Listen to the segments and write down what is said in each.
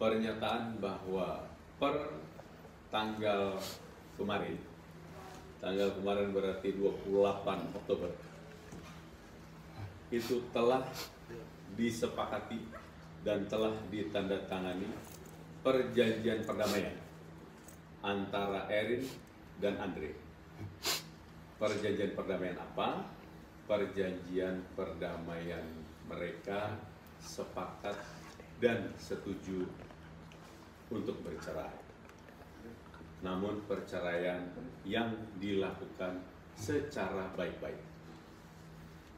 pernyataan bahwa per tanggal kemarin berarti 28 Oktober, itu telah disepakati dan telah ditandatangani perjanjian perdamaian antara Erin dan Andre. Perjanjian perdamaian apa? Perjanjian perdamaian mereka sepakat dan setuju untuk bercerai. Namun perceraian yang dilakukan secara baik-baik.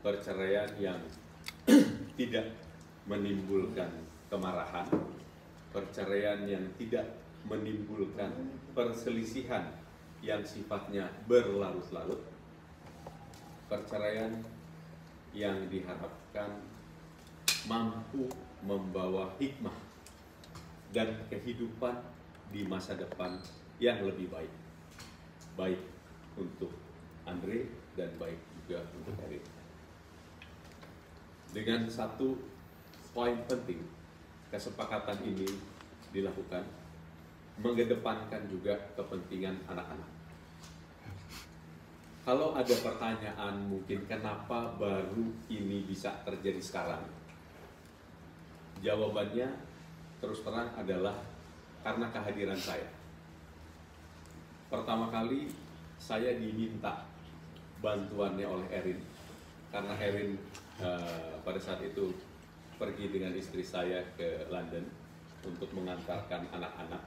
Perceraian yang tidak menimbulkan kemarahan, perceraian yang tidak menimbulkan perselisihan yang sifatnya berlarut-larut, perceraian yang diharapkan mampu membawa hikmah dan kehidupan di masa depan yang lebih baik, baik untuk Andre dan baik juga untuk Erin. Dengan satu poin penting, kesepakatan ini dilakukan mengedepankan juga kepentingan anak-anak. Kalau ada pertanyaan mungkin kenapa baru ini bisa terjadi sekarang, jawabannya terus terang adalah karena kehadiran saya. Pertama kali saya diminta bantuannya oleh Erin, karena Erin pada saat itu pergi dengan istri saya ke London untuk mengantarkan anak-anak.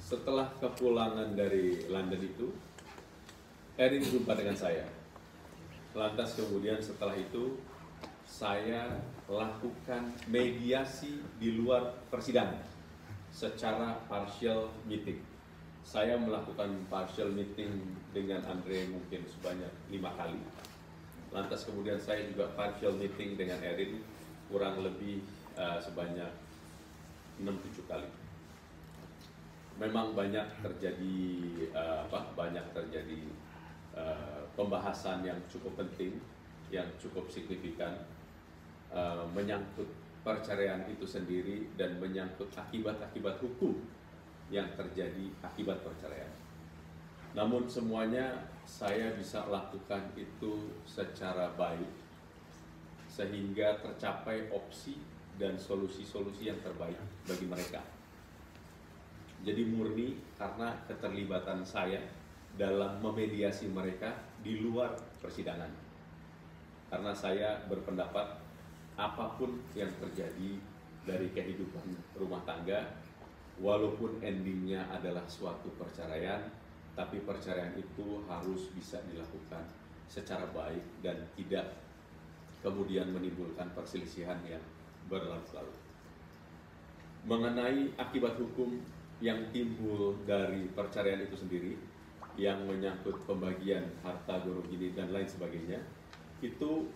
Setelah kepulangan dari London itu, Erin jumpa dengan saya. Lantas kemudian setelah itu, saya lakukan mediasi di luar persidangan secara partial meeting. Saya melakukan partial meeting dengan Andre mungkin sebanyak 5 kali. Lantas kemudian saya juga partial meeting dengan Erin kurang lebih sebanyak 6-7 kali. Memang banyak terjadi pembahasan yang cukup penting, yang cukup signifikan, menyangkut perceraian itu sendiri dan menyangkut akibat-akibat hukum yang terjadi akibat perceraian. Namun semuanya saya bisa lakukan itu secara baik sehingga tercapai opsi dan solusi-solusi yang terbaik bagi mereka. Jadi murni karena keterlibatan saya dalam memediasi mereka di luar persidangan. Karena saya berpendapat apapun yang terjadi dari kehidupan rumah tangga, walaupun endingnya adalah suatu perceraian, tapi perceraian itu harus bisa dilakukan secara baik dan tidak kemudian menimbulkan perselisihan yang berlarut-larut. Mengenai akibat hukum yang timbul dari perceraian itu sendiri, yang menyangkut pembagian harta goro gini dan lain sebagainya, itu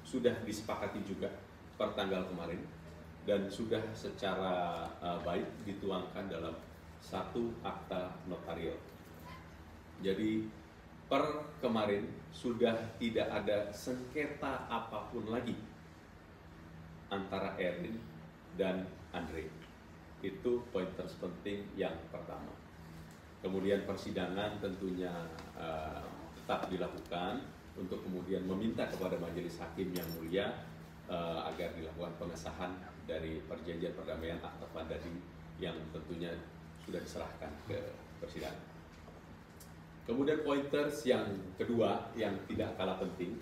sudah disepakati juga per tanggal kemarin dan sudah secara baik dituangkan dalam satu akta notarial. Jadi per kemarin sudah tidak ada sengketa apapun lagi antara Erin dan Andre. Itu poin terpenting yang pertama. Kemudian persidangan tentunya tetap dilakukan untuk kemudian meminta kepada majelis hakim yang mulia agar dilakukan pengesahan dari perjanjian perdamaian akta tadi yang tentunya sudah diserahkan ke persidangan. Kemudian pointers yang kedua yang tidak kalah penting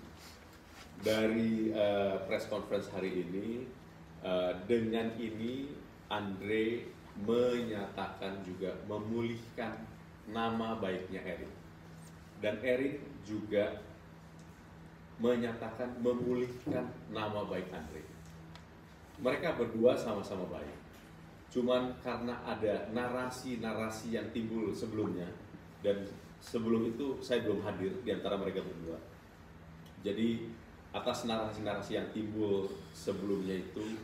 dari press conference hari ini, dengan ini Andre menyatakan juga memulihkan nama baiknya Erin, dan Erin juga menyatakan memulihkan nama baik Andre. Mereka berdua sama-sama baik, cuman karena ada narasi-narasi yang timbul sebelumnya, dan sebelum itu saya belum hadir di antara mereka berdua. Jadi atas narasi-narasi yang timbul sebelumnya itu,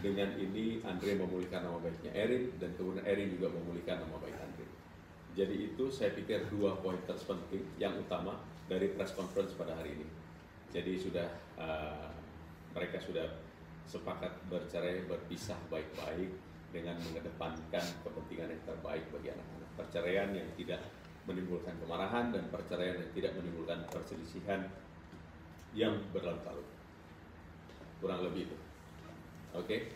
dengan ini Andre memulihkan nama baiknya Erin, dan kemudian Erin juga memulihkan nama baik Andre. Jadi itu saya pikir dua poin terpenting yang utama dari press conference pada hari ini. Jadi mereka sudah sepakat bercerai berpisah baik-baik dengan mengedepankan kepentingan yang terbaik bagi anak-anak. Perceraian yang tidak menimbulkan kemarahan dan perceraian yang tidak menimbulkan perselisihan yang berlarut-larut. Kurang lebih itu. Oke?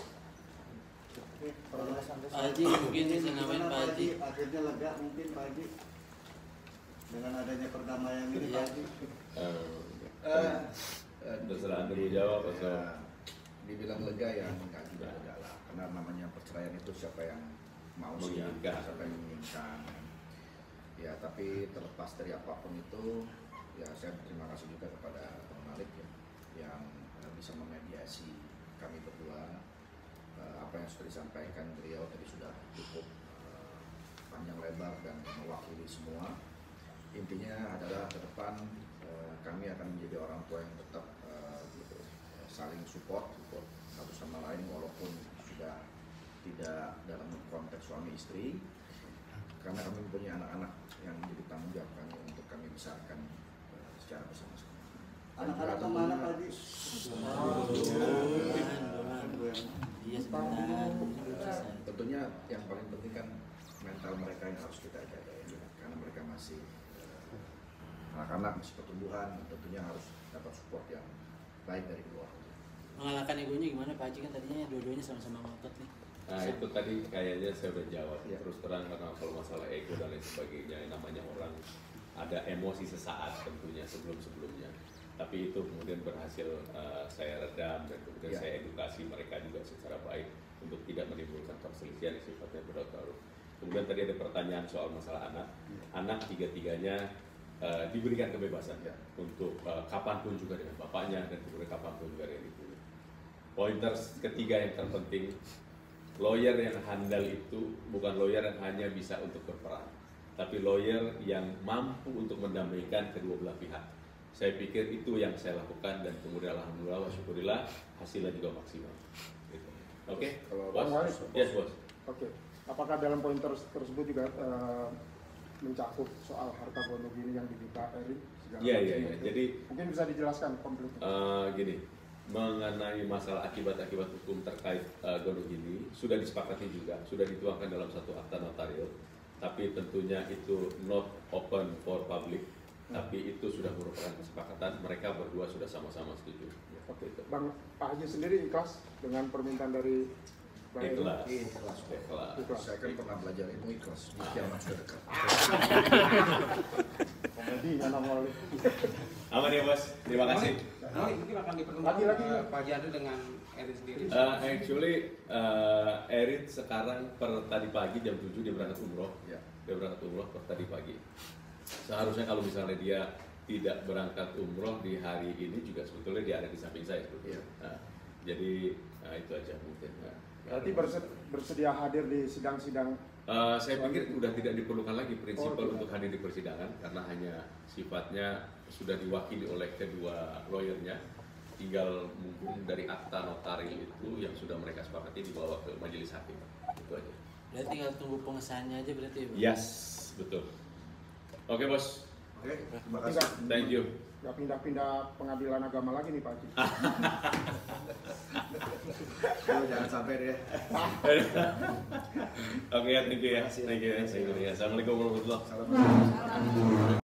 Pak Haji mungkin bisa namain Pak Haji. Akhirnya lega mungkin Pak Haji dengan adanya perdamaian ini Pak Haji. Terserah Anda jawab atau dibilang lega ya enggak juga lega lah, karena namanya perceraian itu siapa yang mau sih, menginginkan. siapa yang menginginkan ya. Tapi terlepas dari apapun itu ya, saya berterima kasih juga kepada Bang Malik ya, yang bisa memediasi kami berdua. Apa yang sudah disampaikan beliau tadi sudah cukup panjang lebar dan mewakili semua. Intinya adalah ke depan kami akan menjadi orang tua yang tetap saling support satu sama lain, walaupun sudah tidak dalam konteks suami istri, karena kami mempunyai anak-anak yang menjadi tanggung jawab kami untuk kami besarkan secara bersama-sama. Anak-anak kemana Pak Haji? Iya sebentar. Tentunya yang paling penting kan mental mereka yang harus kita jaga ya, karena mereka masih anak-anak, masih pertumbuhan, tentunya harus dapat support yang baik dari keluarga. Mengalahkan egonya gimana Pak Haji, kan tadinya dua-duanya sama-sama ngotot nih. Nah itu tadi kayaknya saya udah jawab Ya. terus terang, karena kalau masalah ego dan lain sebagainya, namanya orang ada emosi sesaat tentunya sebelum-sebelumnya, tapi itu kemudian berhasil saya redam dan kemudian Ya. saya edukasi mereka juga secara baik untuk tidak menimbulkan perselisihan yang sifatnya berlarut-larut. Kemudian tadi ada pertanyaan soal masalah anak. Anak tiga-tiganya diberikan kebebasan Ya. untuk kapanpun juga dengan bapaknya dan kemudian kapanpun juga dengan ibunya. Pointers ketiga yang terpenting, lawyer yang handal itu bukan lawyer yang hanya bisa untuk berperan, tapi lawyer yang mampu untuk mendamaikan kedua belah pihak. Saya pikir itu yang saya lakukan dan kemudian alhamdulillah wa syukurillah hasilnya juga maksimal. Gitu. Oke? Kalau Bos? Bang Waris? Yes, bos. Oke, apakah dalam poin tersebut juga mencakup soal harta gono gini yang diminta Erin? Iya. Jadi mungkin bisa dijelaskan komplit. gini, mengenai masalah akibat-akibat hukum terkait gono gini sudah disepakati juga, sudah dituangkan dalam satu akta notarial, tapi tentunya itu not open for public, tapi itu sudah merupakan kesepakatan, mereka berdua sudah sama-sama setuju. Oke, Bang Pak Haji sendiri ikhlas dengan permintaan dari Bang Erin? Ikhlas. Ikhlas. Ikhlas. Saya kan pernah belajar ilmu ikhlas di kiamat sudah dekat. Komedi anak wali. Aman ya bos, terima kasih. Mungkin akan dipertemukan Lagi. Pak Jadu dengan Erin sendiri. Actually, Erin sekarang tadi pagi jam 7 dia berangkat umroh. Ya. Dia berangkat umroh tadi pagi. Seharusnya kalau misalnya dia tidak berangkat umroh di hari ini juga sebetulnya dia ada di samping saya sebetulnya. Iya. Nah, jadi itu aja mungkin. Nah, Berarti bersedia hadir di sidang-sidang. saya pikir sudah tidak diperlukan lagi prinsipal tidak. untuk hadir di persidangan karena hanya sifatnya sudah diwakili oleh kedua lawyernya. Tinggal mungkin dari akta notaril itu yang sudah mereka sepakati dibawa ke majelis hakim. Itu aja. Berarti tinggal tunggu pengesahannya aja berarti ya Bang? Yes, betul. Oke bos, Oke, terima Tapi kasih. thank you. nggak pindah-pindah pengadilan agama lagi nih Pak Haji. Jangan sampai deh. Oke, thank you ya. Thank you ya. Assalamualaikum warahmatullahi wabarakatuh. Salam.